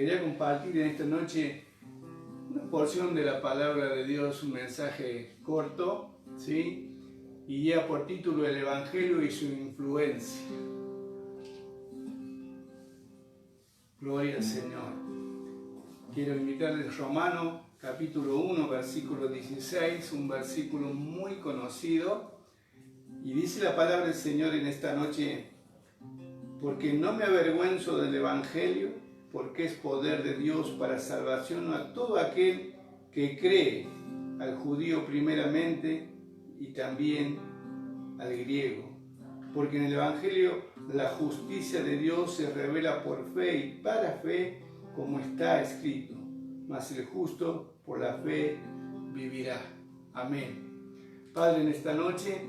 quería compartir en esta noche una porción de la palabra de Dios, un mensaje corto, ¿sí? Y lleva por título El Evangelio y su influencia. Gloria al Señor. Quiero invitarles a Romanos capítulo 1, versículo 16, un versículo muy conocido. Y dice la palabra del Señor en esta noche: porque no me avergüenzo del Evangelio, porque es poder de Dios para salvación a todo aquel que cree, al judío primeramente y también al griego. Porque en el Evangelio la justicia de Dios se revela por fe y para fe, como está escrito: mas el justo por la fe vivirá. Amén. Padre, en esta noche,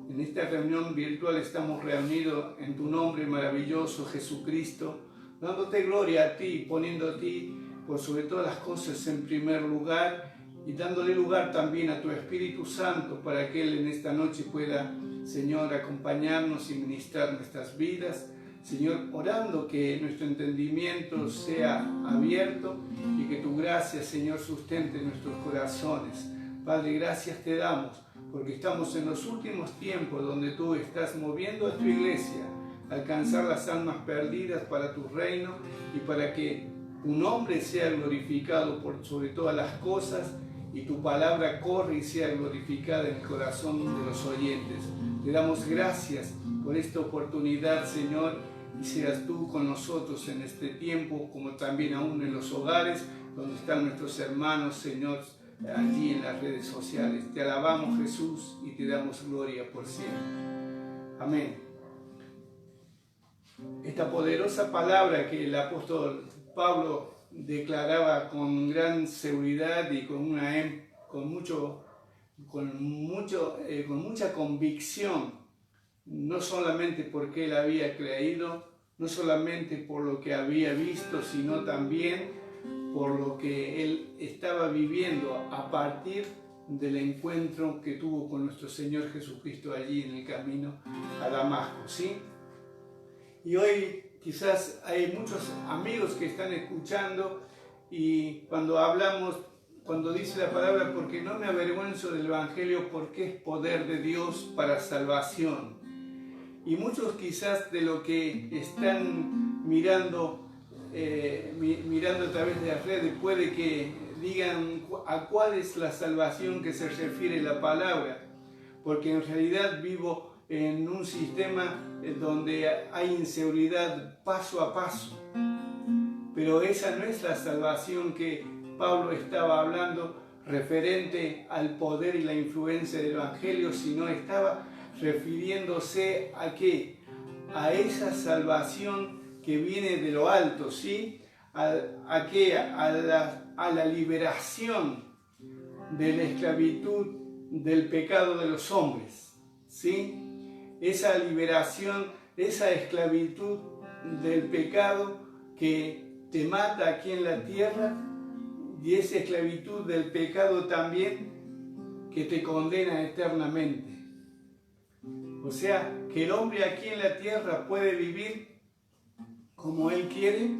en esta reunión virtual estamos reunidos en tu nombre maravilloso, Jesucristo, dándote gloria a ti, poniendo a ti por sobre todas las cosas en primer lugar y dándole lugar también a tu Espíritu Santo para que Él en esta noche pueda, Señor, acompañarnos y ministrar nuestras vidas. Señor, orando que nuestro entendimiento sea abierto y que tu gracia, Señor, sustente nuestros corazones. Padre, gracias te damos porque estamos en los últimos tiempos donde tú estás moviendo a tu iglesia a alcanzar las almas perdidas para tu reino y para que tu nombre sea glorificado por sobre todas las cosas y tu palabra corre y sea glorificada en el corazón de los oyentes. Te damos gracias por esta oportunidad, Señor, y seas tú con nosotros en este tiempo, como también aún en los hogares donde están nuestros hermanos, Señor, allí en las redes sociales. Te alabamos, Jesús, y te damos gloria por siempre. Amén. Esta poderosa palabra que el apóstol Pablo declaraba con gran seguridad y con mucha convicción, no solamente porque él había creído, no solamente por lo que había visto, sino también por lo que él estaba viviendo a partir del encuentro que tuvo con nuestro Señor Jesucristo allí en el camino a Damasco, ¿sí? Y hoy quizás hay muchos amigos que están escuchando y cuando dice la palabra, porque no me avergüenzo del Evangelio, porque es poder de Dios para salvación. Y muchos quizás de lo que están mirando a través de las redes puede que digan a cuál es la salvación que se refiere la palabra, porque en realidad vivo en un sistema donde hay inseguridad paso a paso, pero esa no es la salvación que Pablo estaba hablando referente al poder y la influencia del Evangelio, sino estaba refiriéndose a ¿qué? A esa salvación que viene de lo alto, ¿sí? ¿A la liberación de la esclavitud del pecado de los hombres, ¿sí? Esa liberación, esa esclavitud del pecado que te mata aquí en la tierra y esa esclavitud del pecado también que te condena eternamente. O sea, que el hombre aquí en la tierra puede vivir como él quiere,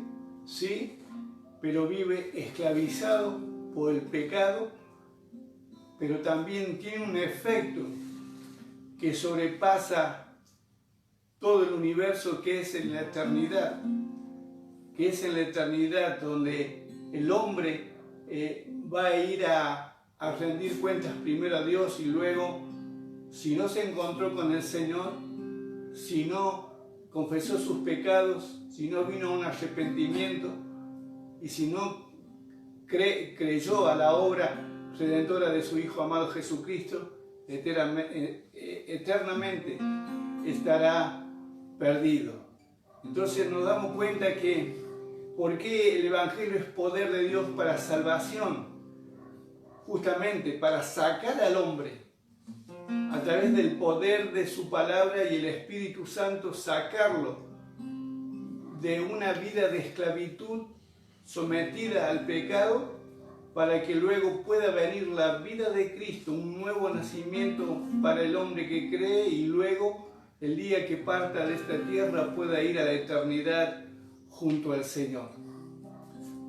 sí, pero vive esclavizado por el pecado, pero también tiene un efecto que sobrepasa todo el universo, que es en la eternidad, donde el hombre va a ir a rendir cuentas primero a Dios y luego, si no se encontró con el Señor, si no confesó sus pecados, si no vino a un arrepentimiento y si no creyó a la obra redentora de su Hijo amado Jesucristo, eternamente estará perdido. Entonces nos damos cuenta que ¿por qué el Evangelio es poder de Dios para salvación? Justamente para sacar al hombre a través del poder de su palabra y el Espíritu Santo, sacarlo de una vida de esclavitud sometida al pecado, para que luego pueda venir la vida de Cristo, un nuevo nacimiento para el hombre que cree, y luego el día que parta de esta tierra pueda ir a la eternidad junto al Señor.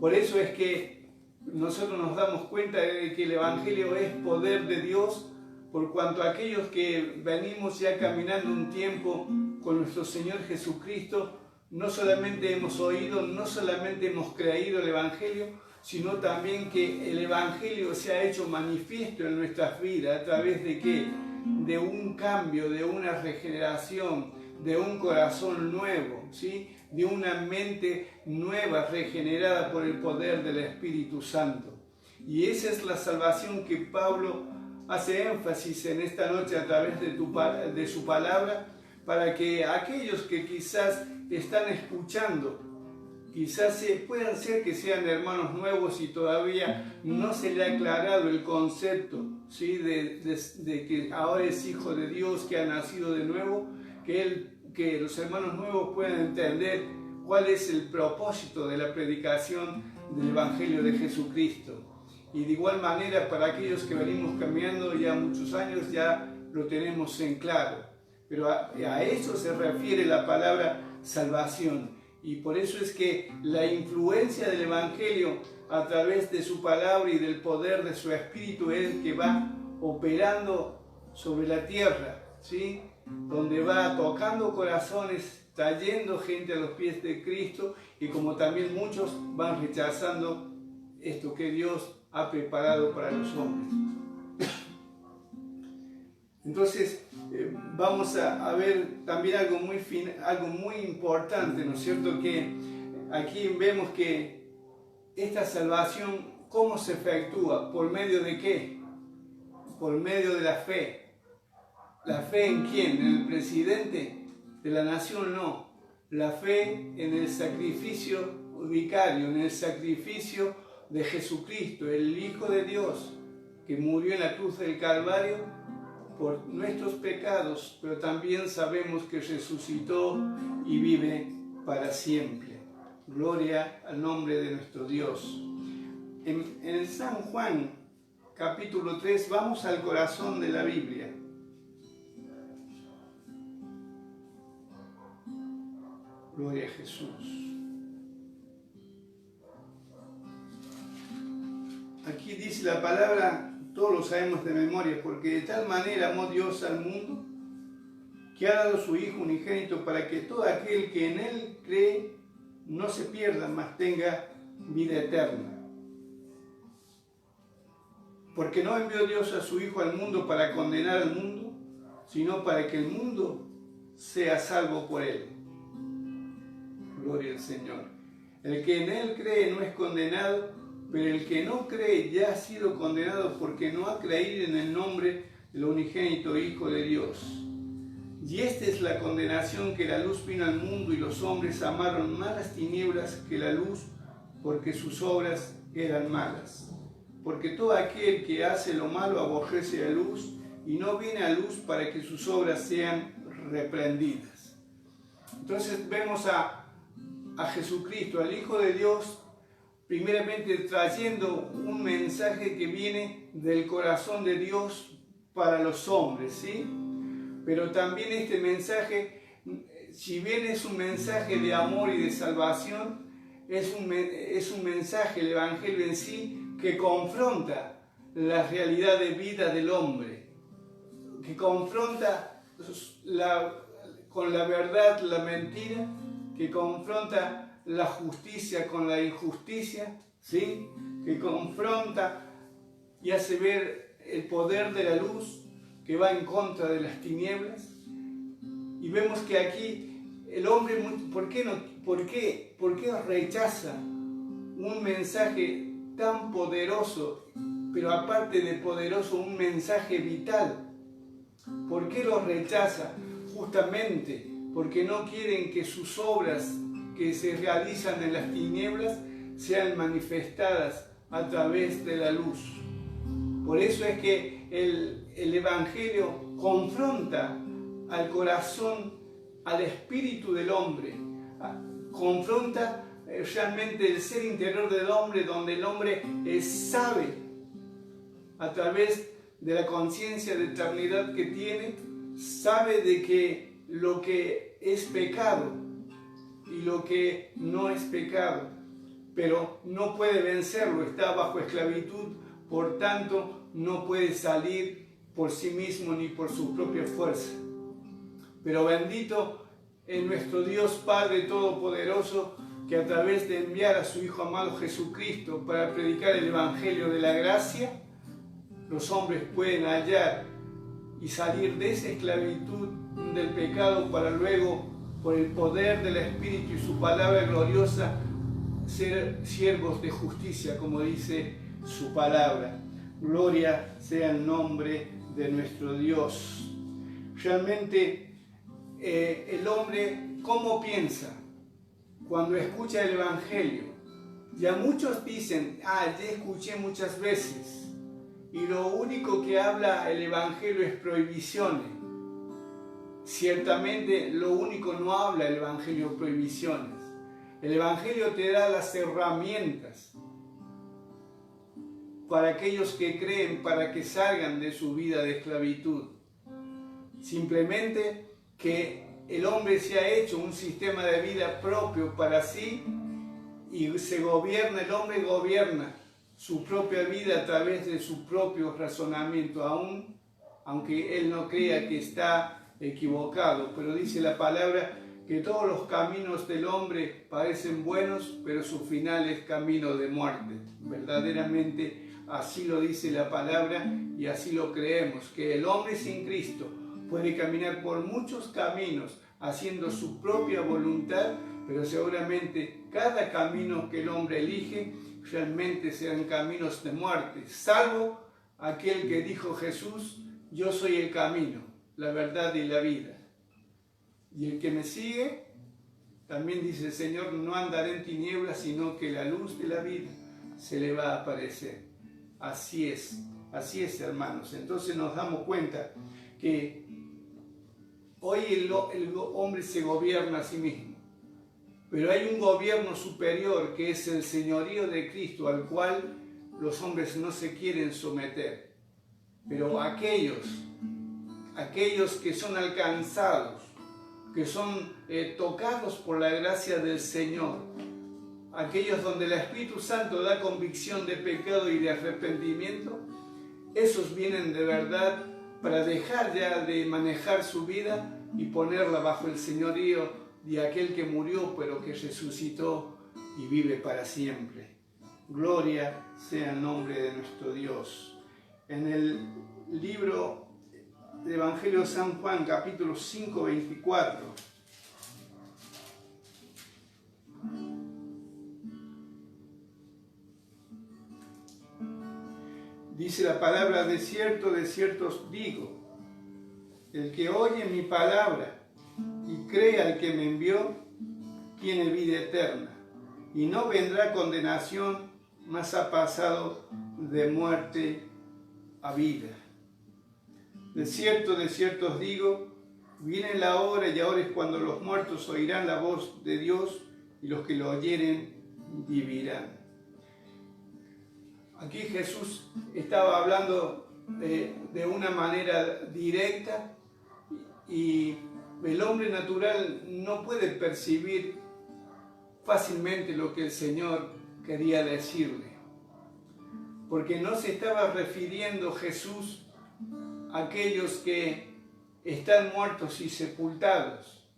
Por eso es que nosotros nos damos cuenta de que el Evangelio es poder de Dios, por cuanto aquellos que venimos ya caminando un tiempo con nuestro Señor Jesucristo, no solamente hemos oído, no solamente hemos creído el Evangelio, sino también que el Evangelio se ha hecho manifiesto en nuestras vidas. ¿A través de qué? De un cambio, de una regeneración, de un corazón nuevo, ¿sí? De una mente nueva, regenerada por el poder del Espíritu Santo. Y esa es la salvación que Pablo hace énfasis en esta noche a través de su palabra, para que aquellos que quizás están escuchando, quizás puedan ser que sean hermanos nuevos y todavía no se le ha aclarado el concepto, ¿sí? de que ahora es hijo de Dios, que ha nacido de nuevo, que los hermanos nuevos puedan entender cuál es el propósito de la predicación del Evangelio de Jesucristo. Y de igual manera, para aquellos que venimos caminando ya muchos años, ya lo tenemos en claro. Pero a eso se refiere la palabra salvación. Y por eso es que la influencia del Evangelio a través de su palabra y del poder de su Espíritu es el que va operando sobre la tierra, ¿sí? Donde va tocando corazones, trayendo gente a los pies de Cristo, y como también muchos van rechazando esto que Dios ha preparado para los hombres. Entonces vamos a ver también algo muy importante, ¿no es cierto? Que aquí vemos que esta salvación, ¿cómo se efectúa? ¿Por medio de qué? Por medio de la fe. ¿La fe en quién? ¿En el presidente de la nación? No. La fe en el sacrificio vicario, en el sacrificio de Jesucristo, el Hijo de Dios, que murió en la cruz del Calvario por nuestros pecados, pero también sabemos que resucitó y vive para siempre. Gloria al nombre de nuestro Dios. En el San Juan, capítulo 3, vamos al corazón de la Biblia. Gloria a Jesús. Aquí dice la palabra, todos lo sabemos de memoria, porque de tal manera amó Dios al mundo, que ha dado su Hijo unigénito para que todo aquel que en Él cree no se pierda, mas tenga vida eterna. Porque no envió Dios a su Hijo al mundo para condenar al mundo, sino para que el mundo sea salvo por Él. Gloria al Señor. El que en Él cree no es condenado, pero el que no cree ya ha sido condenado porque no ha creído en el nombre del unigénito Hijo de Dios. Y esta es la condenación, que la luz vino al mundo y los hombres amaron más las tinieblas que la luz, porque sus obras eran malas. Porque todo aquel que hace lo malo aborrece la luz y no viene a luz para que sus obras sean reprendidas. Entonces vemos a Jesucristo, al Hijo de Dios, primeramente trayendo un mensaje que viene del corazón de Dios para los hombres, ¿sí? Pero también este mensaje, si bien es un mensaje de amor y de salvación, es un mensaje, el Evangelio en sí, que confronta la realidad de vida del hombre, que confronta con la verdad la mentira, que confronta la justicia con la injusticia, ¿sí? Que confronta y hace ver el poder de la luz que va en contra de las tinieblas. Y vemos que aquí el hombre, ¿por qué rechaza un mensaje tan poderoso, pero aparte de poderoso, un mensaje vital? ¿Por qué lo rechaza? Justamente porque no quieren que sus obras que se realizan en las tinieblas sean manifestadas a través de la luz. Por eso es que el Evangelio confronta al corazón, al espíritu del hombre, confronta realmente el ser interior del hombre, donde el hombre sabe, a través de la conciencia de eternidad que tiene, sabe de que lo que es pecado y lo que no es pecado, pero no puede vencerlo, está bajo esclavitud, por tanto no puede salir por sí mismo ni por su propia fuerza. Pero bendito es nuestro Dios Padre Todopoderoso, que a través de enviar a su Hijo amado Jesucristo para predicar el Evangelio de la gracia, los hombres pueden hallar y salir de esa esclavitud del pecado para luego, por el poder del Espíritu y su palabra gloriosa, ser siervos de justicia, como dice su palabra. Gloria sea el nombre de nuestro Dios. Realmente el hombre, ¿cómo piensa cuando escucha el Evangelio? Ya muchos dicen, ya escuché muchas veces, y lo único que habla el Evangelio es prohibiciones. Ciertamente lo único no habla el Evangelio prohibiciones. El Evangelio te da las herramientas para aquellos que creen, para que salgan de su vida de esclavitud. Simplemente que el hombre se ha hecho un sistema de vida propio para sí y se gobierna, el hombre gobierna su propia vida a través de su propio razonamiento, aunque él no crea que está equivocado. Pero dice la palabra que todos los caminos del hombre parecen buenos, pero su final es camino de muerte. Verdaderamente así lo dice la palabra y así lo creemos, que el hombre sin Cristo puede caminar por muchos caminos haciendo su propia voluntad, pero seguramente cada camino que el hombre elige realmente serán caminos de muerte, salvo aquel que dijo Jesús: yo soy el camino, la verdad y la vida. Y el que me sigue, también dice el Señor, no andará en tinieblas, sino que la luz de la vida se le va a aparecer. Así es, hermanos. Entonces nos damos cuenta que hoy el hombre se gobierna a sí mismo. Pero hay un gobierno superior que es el señorío de Cristo, al cual los hombres no se quieren someter. Pero aquellos que son alcanzados, que son tocados por la gracia del Señor, aquellos donde el Espíritu Santo da convicción de pecado y de arrepentimiento, esos vienen de verdad para dejar ya de manejar su vida y ponerla bajo el señorío de aquel que murió pero que resucitó y vive para siempre. Gloria sea el nombre de nuestro Dios. En el libro del Evangelio de San Juan, capítulo 5, 24, dice la palabra: de cierto os digo, el que oye mi palabra y cree al que me envió, tiene vida eterna, y no vendrá condenación, mas ha pasado de muerte a vida. De cierto os digo, viene la hora, y ahora es cuando los muertos oirán la voz de Dios, y los que lo oyeren vivirán. Aquí Jesús estaba hablando de una manera directa, y el hombre natural no puede percibir fácilmente lo que el Señor quería decirle, porque no se estaba refiriendo Jesús a aquellos que están muertos y sepultados,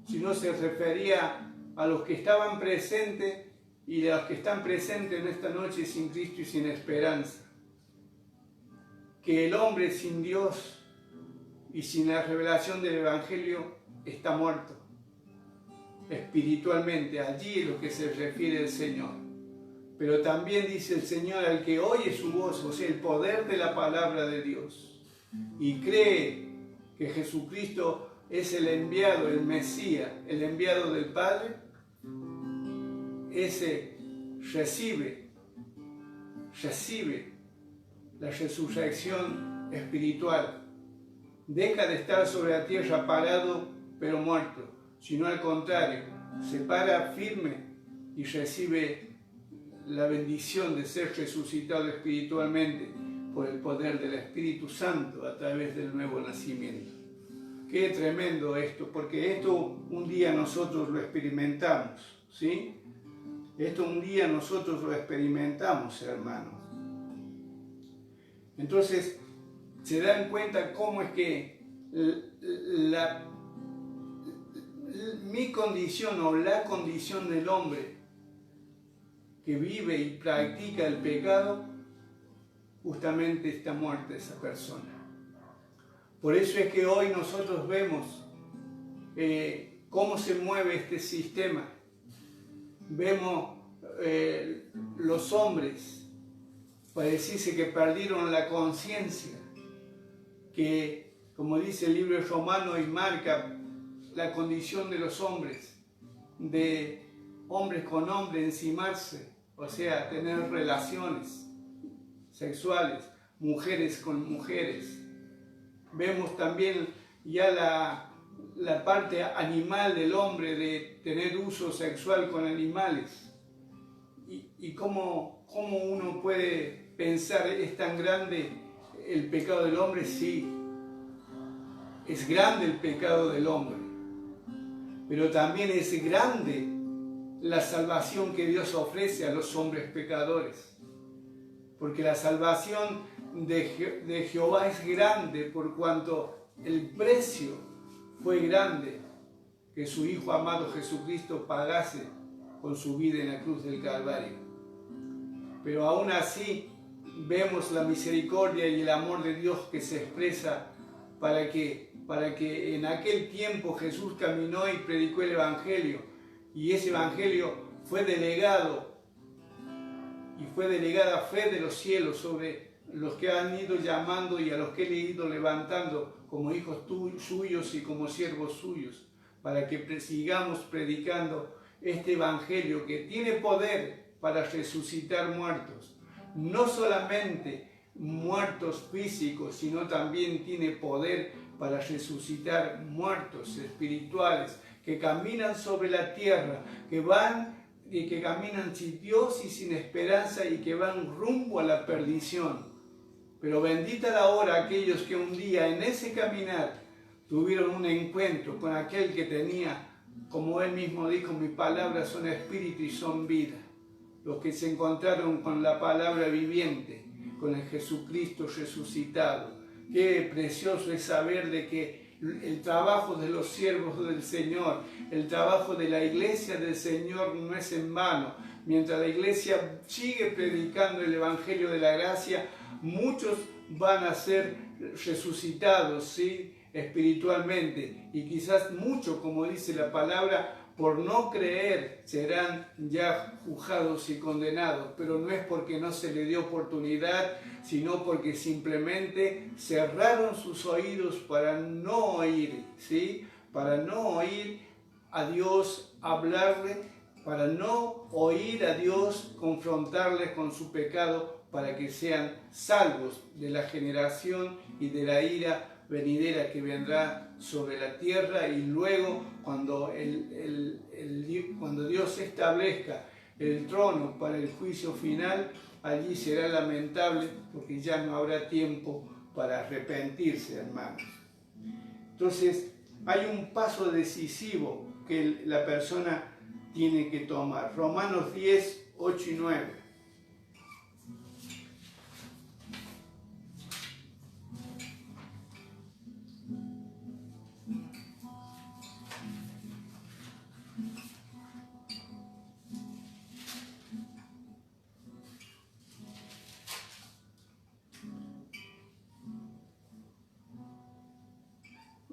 sino se refería a los que estaban presentes y a los que están presentes en esta noche sin Cristo y sin esperanza. Que el hombre sin Dios y sin la revelación del Evangelio está muerto espiritualmente. Allí es lo que se refiere el Señor. Pero también dice el Señor: al que oye su voz, o sea, el poder de la palabra de Dios, y cree que Jesucristo es el enviado, el Mesías, el enviado del Padre, ese recibe la resurrección espiritual. Deja de estar sobre la tierra parado pero muerto, sino al contrario, se para firme y recibe la bendición de ser resucitado espiritualmente por el poder del Espíritu Santo a través del nuevo nacimiento. Qué tremendo esto, porque esto un día nosotros lo experimentamos, ¿sí? Esto un día nosotros lo experimentamos, hermanos. Entonces, se dan cuenta cómo es que mi condición o la condición del hombre que vive y practica el pecado, justamente está muerta esa persona. Por eso es que hoy nosotros vemos cómo se mueve este sistema. Vemos los hombres, pareciese que perdieron la conciencia, que, como dice el libro de Romanos y marca la condición de los hombres, de hombres con hombres encimarse, o sea, tener relaciones sexuales, mujeres con mujeres. Vemos también ya la parte animal del hombre, de tener uso sexual con animales. Y cómo uno puede pensar, ¿es tan grande el pecado del hombre? Sí, es grande el pecado del hombre, pero también es grande la salvación que Dios ofrece a los hombres pecadores, porque la salvación de Jehová es grande por cuanto el precio fue grande que su Hijo amado Jesucristo pagase con su vida en la cruz del Calvario. Pero aún así vemos la misericordia y el amor de Dios que se expresa para que en aquel tiempo Jesús caminó y predicó el Evangelio, y ese Evangelio fue delegado y fue delegada fe de los cielos sobre los que han ido llamando y a los que Él ha ido levantando como hijos suyos y como siervos suyos, para que sigamos predicando este Evangelio que tiene poder para resucitar muertos. No solamente muertos físicos, sino también tiene poder para resucitar muertos espirituales que caminan sobre la tierra, que caminan sin Dios y sin esperanza y que van rumbo a la perdición. Pero bendita la hora aquellos que un día en ese caminar tuvieron un encuentro con aquel que tenía, como Él mismo dijo, mis palabras son espíritu y son vida. Los que se encontraron con la palabra viviente, con el Jesucristo resucitado. Qué precioso es saber de que el trabajo de los siervos del Señor, el trabajo de la iglesia del Señor no es en vano. Mientras la iglesia sigue predicando el Evangelio de la gracia, muchos van a ser resucitados, ¿sí?, espiritualmente, y quizás muchos, como dice la palabra, por no creer serán ya juzgados y condenados, pero no es porque no se le dio oportunidad, sino porque simplemente cerraron sus oídos para no oír, ¿sí?, para no oír a Dios hablarle, para no oír a Dios confrontarles con su pecado, para que sean salvos de la generación y de la ira venidera que vendrá sobre la tierra, y luego cuando Dios establezca el trono para el juicio final, allí será lamentable porque ya no habrá tiempo para arrepentirse, hermanos. Entonces hay un paso decisivo que la persona tiene que tomar. Romanos 10, 8 y 9.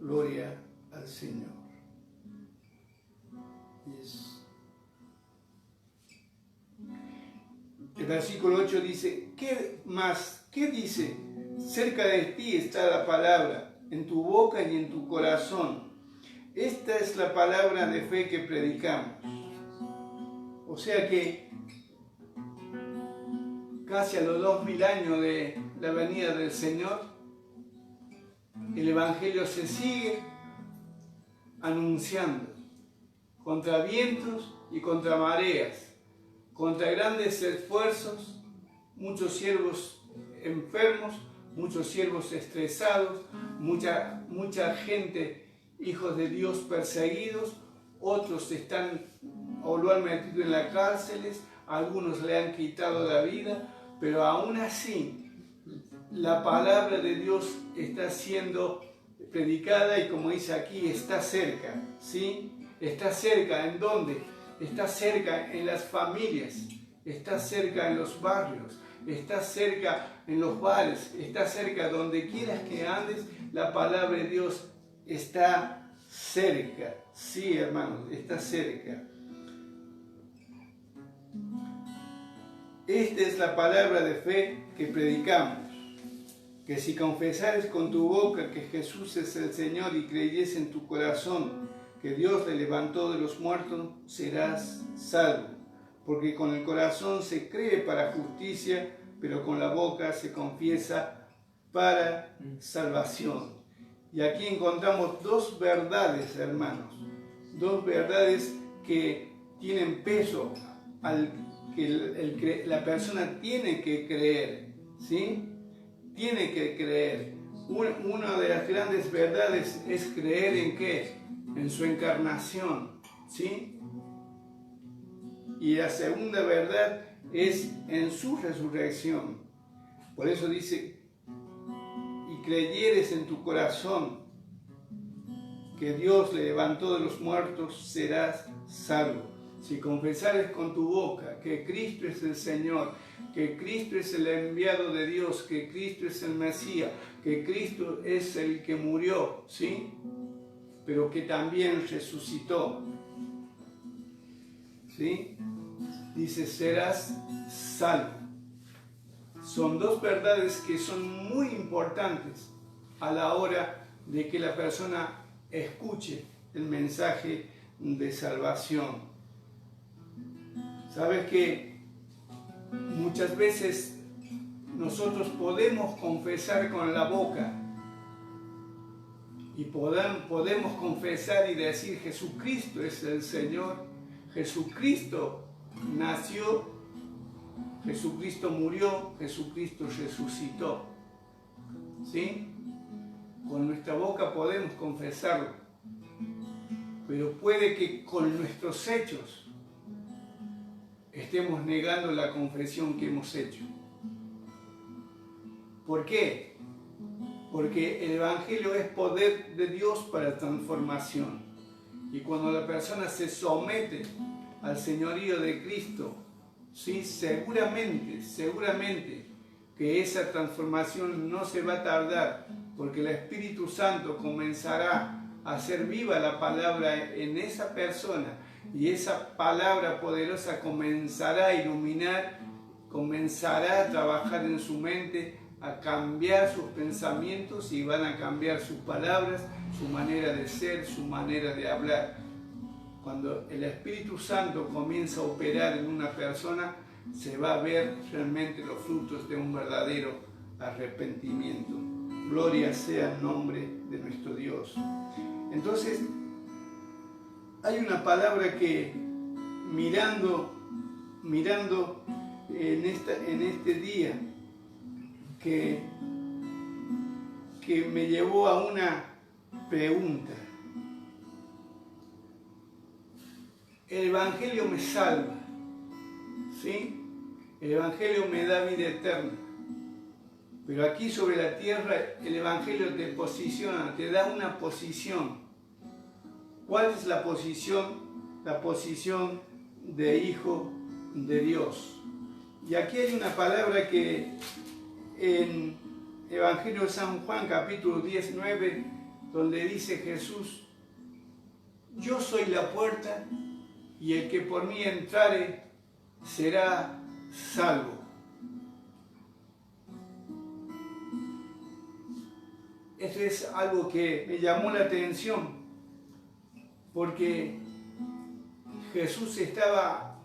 Gloria al Señor. El versículo 8 dice, ¿qué más? ¿Qué dice? Cerca de ti está la palabra, en tu boca y en tu corazón. Esta es la palabra de fe que predicamos. O sea que casi a los 2000 años de la venida del Señor, el Evangelio se sigue anunciando contra vientos y contra mareas, contra grandes esfuerzos, muchos siervos enfermos, muchos siervos estresados, mucha gente, hijos de Dios perseguidos, otros están o lo han metido en las cárceles, algunos le han quitado la vida, pero aún así la palabra de Dios está siendo predicada y, como dice aquí, está cerca, ¿sí? Está cerca, ¿en dónde? Está cerca en las familias, está cerca en los barrios, está cerca en los bares, está cerca donde quieras que andes, la palabra de Dios está cerca. Sí, hermanos, está cerca. Esta es la palabra de fe que predicamos, que si confesares con tu boca que Jesús es el Señor y creyes en tu corazón que Dios le levantó de los muertos, serás salvo. Porque con el corazón se cree para justicia, pero con la boca se confiesa para salvación. Y aquí encontramos dos verdades, hermanos, dos verdades que tienen peso, que la persona tiene que creer, ¿sí? Tiene que creer. Una de las grandes verdades es creer en ¿qué? En su encarnación, ¿sí? Y la segunda verdad es en su resurrección. Por eso dice, y creyeres en tu corazón que Dios le levantó de los muertos, serás salvo. Si confesares con tu boca que Cristo es el Señor, que Cristo es el enviado de Dios, que Cristo es el Mesías, que Cristo es el que murió, ¿sí? Pero que también resucitó, ¿sí? Dice, serás salvo. Son dos verdades que son muy importantes a la hora de que la persona escuche el mensaje de salvación. Sabes que muchas veces nosotros podemos confesar con la boca y podemos confesar y decir Jesucristo es el Señor, Jesucristo nació, Jesucristo murió, Jesucristo resucitó, ¿sí? Con nuestra boca podemos confesarlo, pero puede que con nuestros hechos estemos negando la confesión que hemos hecho. ¿Por qué? Porque el Evangelio es poder de Dios para transformación. Y cuando la persona se somete al señorío de Cristo, ¿sí? Seguramente que esa transformación no se va a tardar, porque el Espíritu Santo comenzará a hacer viva la palabra en esa persona, y esa palabra poderosa comenzará a iluminar, comenzará a trabajar en su mente, a cambiar sus pensamientos, y van a cambiar sus palabras, su manera de ser, su manera de hablar. Cuando el Espíritu Santo comienza a operar en una persona, se va a ver realmente los frutos de un verdadero arrepentimiento. Gloria sea el nombre de nuestro Dios. Entonces, hay una palabra que mirando en este día que me llevó a una pregunta. El Evangelio me salva, ¿sí? El Evangelio me da vida eterna. Pero aquí sobre la tierra el Evangelio te posiciona, te da una posición. ¿Cuál es la posición? La posición de hijo de Dios. Y aquí hay una palabra que en Evangelio de San Juan, capítulo 19, donde dice Jesús, yo soy la puerta, y el que por mí entrare será salvo. Esto es algo que me llamó la atención, porque Jesús estaba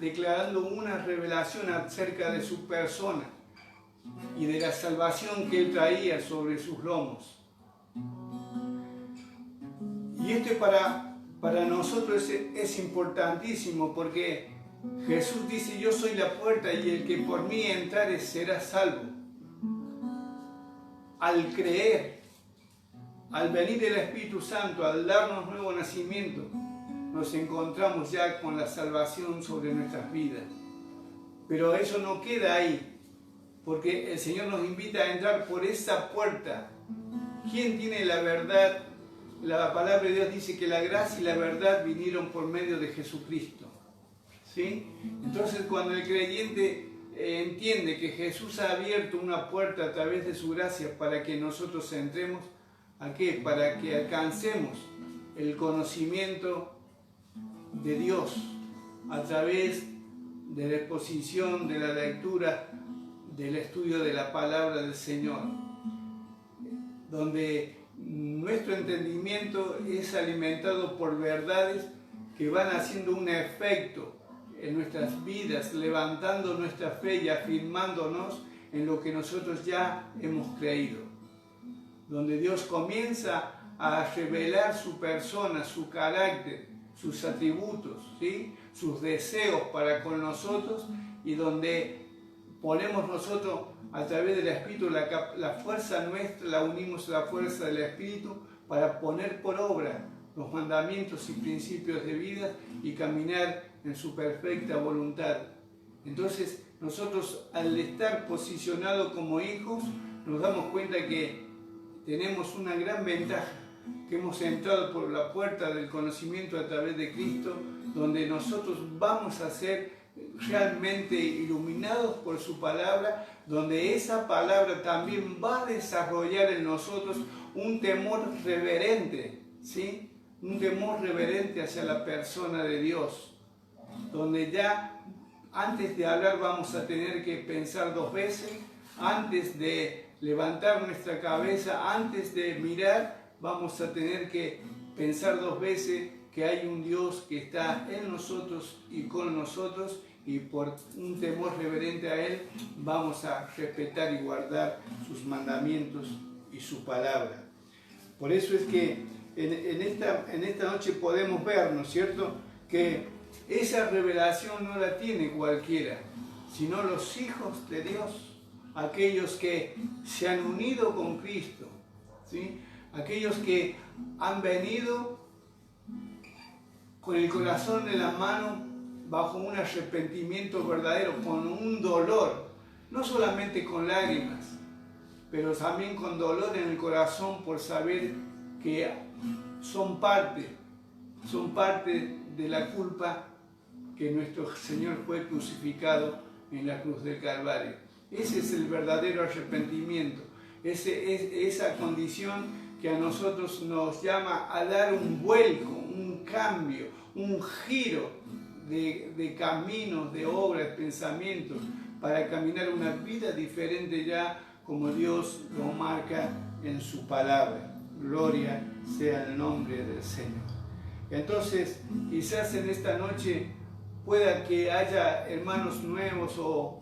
declarando una revelación acerca de su persona y de la salvación que él traía sobre sus lomos. Y esto para nosotros es importantísimo, porque Jesús dice, yo soy la puerta y el que por mí entrare será salvo. Al creer, al venir el Espíritu Santo, al darnos nuevo nacimiento, nos encontramos ya con la salvación sobre nuestras vidas. Pero eso no queda ahí, porque el Señor nos invita a entrar por esa puerta. ¿Quién tiene la verdad? La palabra de Dios dice que la gracia y la verdad vinieron por medio de Jesucristo, ¿sí? Entonces, cuando el creyente entiende que Jesús ha abierto una puerta a través de su gracia para que nosotros entremos, ¿a qué? Para que alcancemos el conocimiento de Dios a través de la exposición, de la lectura, del estudio de la palabra del Señor, donde nuestro entendimiento es alimentado por verdades que van haciendo un efecto en nuestras vidas, levantando nuestra fe y afirmándonos en lo que nosotros ya hemos creído, donde Dios comienza a revelar su persona, su carácter, sus atributos, ¿sí? Sus deseos para con nosotros, y donde ponemos nosotros a través del Espíritu la fuerza nuestra, la unimos a la fuerza del Espíritu para poner por obra los mandamientos y principios de vida y caminar en su perfecta voluntad. Entonces nosotros, al estar posicionados como hijos, nos damos cuenta que tenemos una gran ventaja, que hemos entrado por la puerta del conocimiento a través de Cristo, donde nosotros vamos a ser realmente iluminados por su palabra, donde esa palabra también va a desarrollar en nosotros un temor reverente, ¿sí? Un temor reverente hacia la persona de Dios, donde ya antes de hablar vamos a tener que pensar dos veces, antes de levantar nuestra cabeza, antes de mirar, vamos a tener que pensar dos veces que hay un Dios que está en nosotros y con nosotros, y por un temor reverente a Él vamos a respetar y guardar sus mandamientos y su palabra. Por eso es que en esta noche podemos ver, ¿no es cierto?, que esa revelación no la tiene cualquiera, sino los hijos de Dios, aquellos que se han unido con Cristo, ¿sí? Aquellos que han venido con el corazón en la mano, bajo un arrepentimiento verdadero, con un dolor, no solamente con lágrimas, pero también con dolor en el corazón por saber que son parte de la culpa que nuestro Señor fue crucificado en la cruz del Calvario. Ese es el verdadero arrepentimiento, esa condición que a nosotros nos llama a dar un vuelco, un cambio, un giro de caminos, de obras, pensamientos, para caminar una vida diferente ya como Dios lo marca en su palabra. Gloria sea el nombre del Señor. Entonces, quizás en esta noche pueda que haya hermanos nuevos o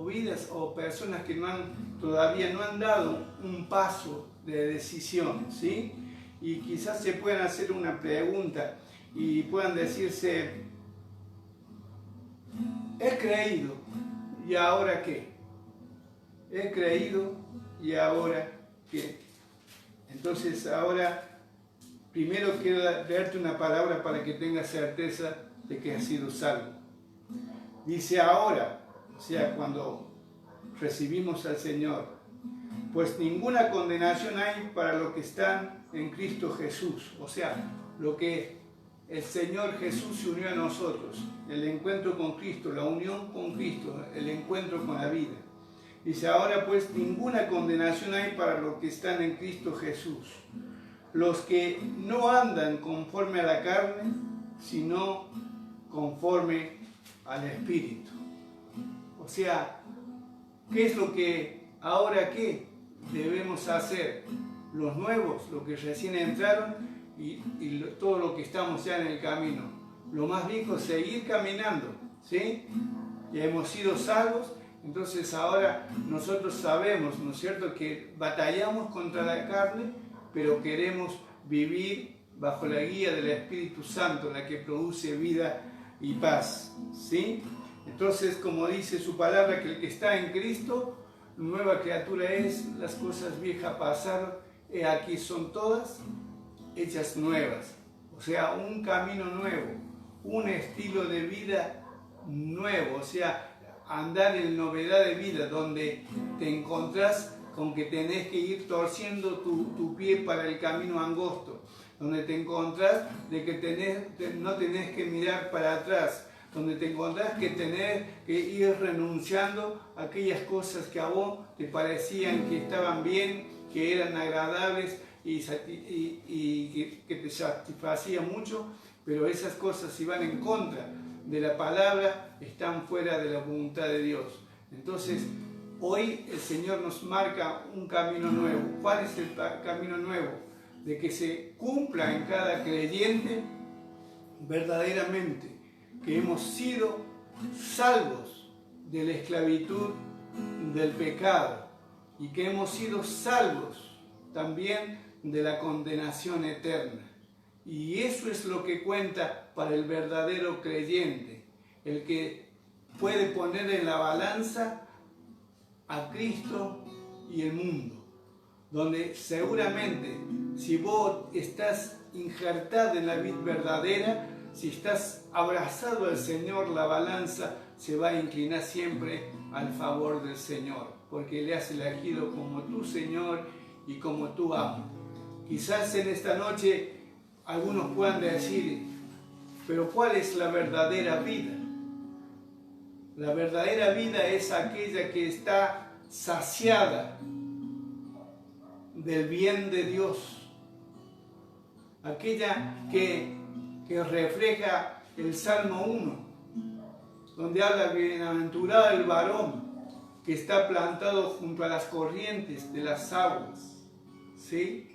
vidas o personas que todavía no han dado un paso de decisión, ¿sí? Y quizás se puedan hacer una pregunta y puedan decirse: he creído, ¿y ahora qué? He creído, ¿y ahora qué? Entonces ahora, primero quiero darte una palabra para que tengas certeza de que has sido salvo. Dice ahora, o sea, cuando recibimos al Señor, pues ninguna condenación hay para los que están en Cristo Jesús. O sea, lo que el Señor Jesús se unió a nosotros, el encuentro con Cristo, la unión con Cristo, el encuentro con la vida. Dice, ahora pues ninguna condenación hay para los que están en Cristo Jesús, los que no andan conforme a la carne, sino conforme al Espíritu. O sea, ¿qué es lo que ahora qué debemos hacer? Los nuevos, los que recién entraron, y todo lo que estamos ya en el camino. Lo más rico es seguir caminando, ¿sí? Ya hemos sido salvos, entonces ahora nosotros sabemos, ¿no es cierto?, que batallamos contra la carne, pero queremos vivir bajo la guía del Espíritu Santo, la que produce vida y paz, ¿sí? Entonces, como dice su palabra, que el que está en Cristo, nueva criatura es, las cosas viejas pasaron, aquí son todas hechas nuevas. O o sea, un camino nuevo, un estilo de vida nuevo, o sea, andar en novedad de vida, donde te encontrás con que tenés que ir torciendo tu pie para el camino angosto, donde te encontrás de que no tenés que mirar para atrás, donde te encontrás que tenés que ir renunciando a aquellas cosas que a vos te parecían que estaban bien, que eran agradables y que te satisfacían mucho, pero esas cosas, si van en contra de la palabra, están fuera de la voluntad de Dios. Entonces, hoy el Señor nos marca un camino nuevo. ¿Cuál es el camino nuevo? De que se cumpla en cada creyente verdaderamente que hemos sido salvos de la esclavitud del pecado y que hemos sido salvos también de la condenación eterna. Y eso es lo que cuenta para el verdadero creyente, el que puede poner en la balanza a Cristo y el mundo, donde seguramente si vos estás injertado en la vid verdadera, si estás abrazado al Señor, la balanza se va a inclinar siempre al favor del Señor, porque le has elegido como tu Señor y como tu amo. Quizás en esta noche algunos puedan decir, pero ¿cuál es la verdadera vida? La verdadera vida es aquella que está saciada del bien de Dios, aquella que refleja el Salmo 1, donde habla bienaventurado el varón que está plantado junto a las corrientes de las aguas, ¿sí?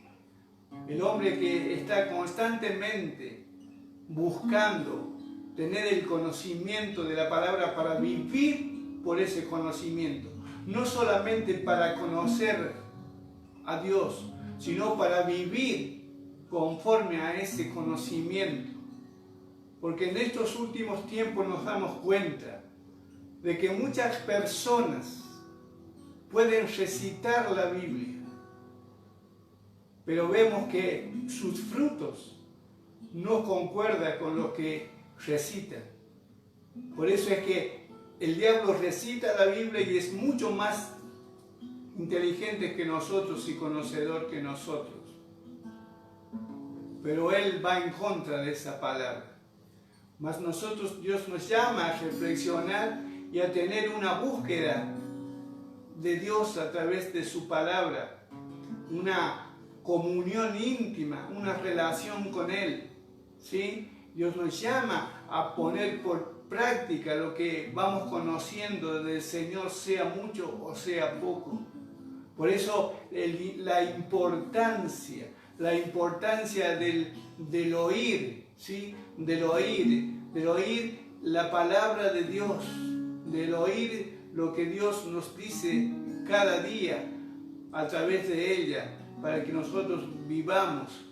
El hombre que está constantemente buscando tener el conocimiento de la palabra para vivir por ese conocimiento, no solamente para conocer a Dios, sino para vivir conforme a ese conocimiento. Porque en estos últimos tiempos nos damos cuenta de que muchas personas pueden recitar la Biblia, pero vemos que sus frutos no concuerdan con lo que recitan. Por eso es que el diablo recita la Biblia y es mucho más inteligente que nosotros y conocedor que nosotros. Pero él va en contra de esa palabra. Mas nosotros, Dios nos llama a reflexionar y a tener una búsqueda de Dios a través de su palabra, una comunión íntima, una relación con Él, ¿sí? Dios nos llama a poner por práctica lo que vamos conociendo del Señor, sea mucho o sea poco. Por eso la importancia del oír, ¿sí? Del oír la palabra de Dios, del oír lo que Dios nos dice cada día a través de ella, para que nosotros vivamos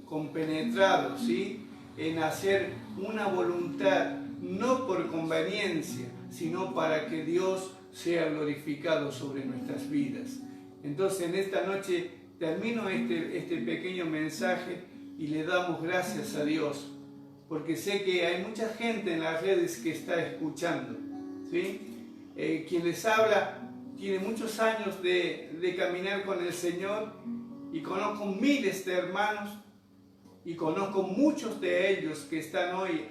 compenetrados, ¿sí? En hacer una voluntad, no por conveniencia, sino para que Dios sea glorificado sobre nuestras vidas. Entonces en esta noche termino este pequeño mensaje y le damos gracias a Dios, porque sé que hay mucha gente en las redes que está escuchando, ¿sí? Quien les habla tiene muchos años de caminar con el Señor y conozco miles de hermanos y conozco muchos de ellos que están hoy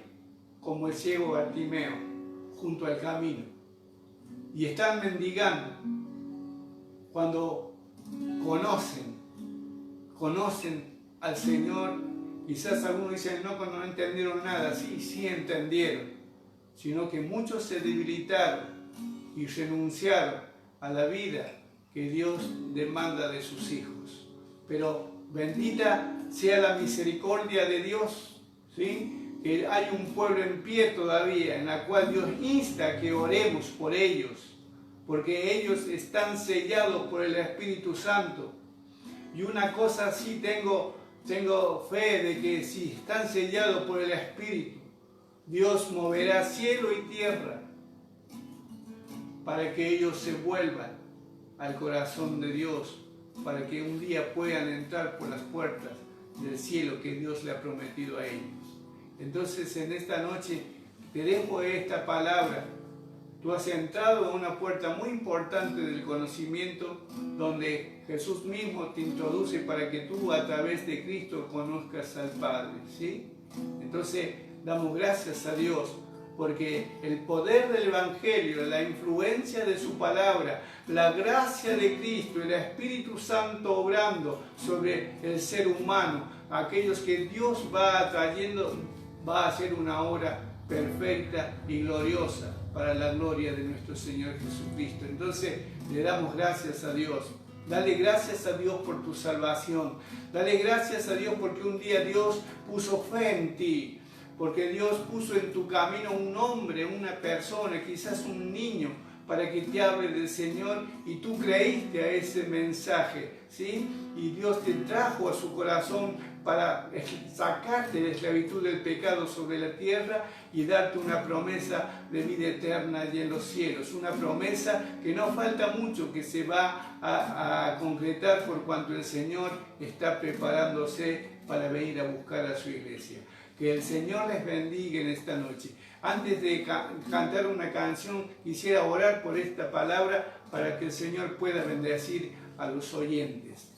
como el ciego Bartimeo junto al camino y están mendigando cuando conocen al Señor. Quizás algunos dicen, no entendieron nada. Sí entendieron, sino que muchos se debilitaron y renunciaron a la vida que Dios demanda de sus hijos. Pero bendita sea la misericordia de Dios, ¿sí? Que hay un pueblo en pie todavía, en la cual Dios insta a que oremos por ellos, porque ellos están sellados por el Espíritu Santo. Y una cosa sí tengo fe de que si están sellados por el Espíritu, Dios moverá cielo y tierra para que ellos se vuelvan al corazón de Dios, para que un día puedan entrar por las puertas del cielo que Dios le ha prometido a ellos. Entonces en esta noche te dejo esta palabra. Tú has entrado en una puerta muy importante del conocimiento donde Jesús mismo te introduce para que tú a través de Cristo conozcas al Padre, ¿sí? Entonces damos gracias a Dios porque el poder del Evangelio, la influencia de su palabra, la gracia de Cristo y el Espíritu Santo obrando sobre el ser humano, aquellos que Dios va atrayendo, va a hacer una obra perfecta y gloriosa para la gloria de nuestro Señor Jesucristo. Entonces le damos gracias a Dios. Dale gracias a Dios por tu salvación. Dale gracias a Dios porque un día Dios puso fe en ti. Porque Dios puso en tu camino un hombre, una persona, quizás un niño, para que te hable del Señor y tú creíste a ese mensaje, ¿sí? Y Dios te trajo a su corazón para sacarte de la esclavitud del pecado sobre la tierra y darte una promesa de vida eterna allí en los cielos. Una promesa que no falta mucho, que se va a concretar por cuanto el Señor está preparándose para venir a buscar a su iglesia. Que el Señor les bendiga en esta noche. Antes de cantar una canción, quisiera orar por esta palabra para que el Señor pueda bendecir a los oyentes.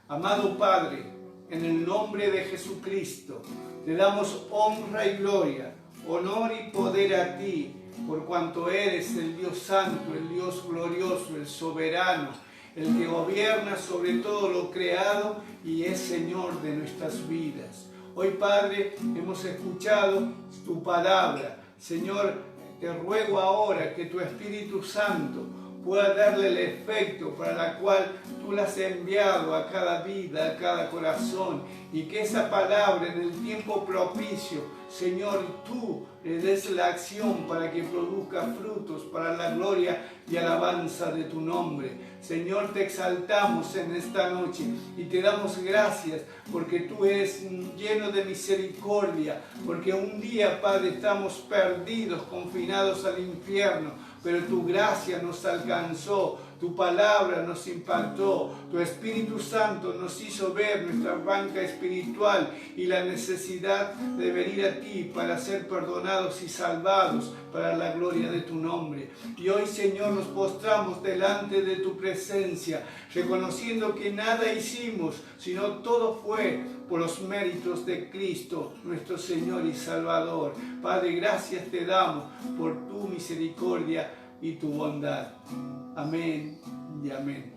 Amado Padre, en el nombre de Jesucristo, te damos honra y gloria, honor y poder a ti, por cuanto eres el Dios santo, el Dios glorioso, el soberano, el que gobierna sobre todo lo creado y es Señor de nuestras vidas. Hoy, Padre, hemos escuchado tu palabra. Señor, te ruego ahora que tu Espíritu Santo pueda darle el efecto para la cual tú la has enviado a cada vida, a cada corazón, y que esa palabra en el tiempo propicio, Señor, tú le des la acción para que produzca frutos para la gloria y alabanza de tu nombre. Señor, te exaltamos en esta noche y te damos gracias porque tú eres lleno de misericordia, porque un día, Padre, estamos perdidos, confinados al infierno, pero tu gracia nos alcanzó, tu palabra nos impactó, tu Espíritu Santo nos hizo ver nuestra banca espiritual y la necesidad de venir a ti para ser perdonados y salvados para la gloria de tu nombre. Y hoy, Señor, nos postramos delante de tu presencia, reconociendo que nada hicimos, sino todo fue por los méritos de Cristo, nuestro Señor y Salvador. Padre, gracias te damos por tu misericordia y tu bondad. Amén y amén.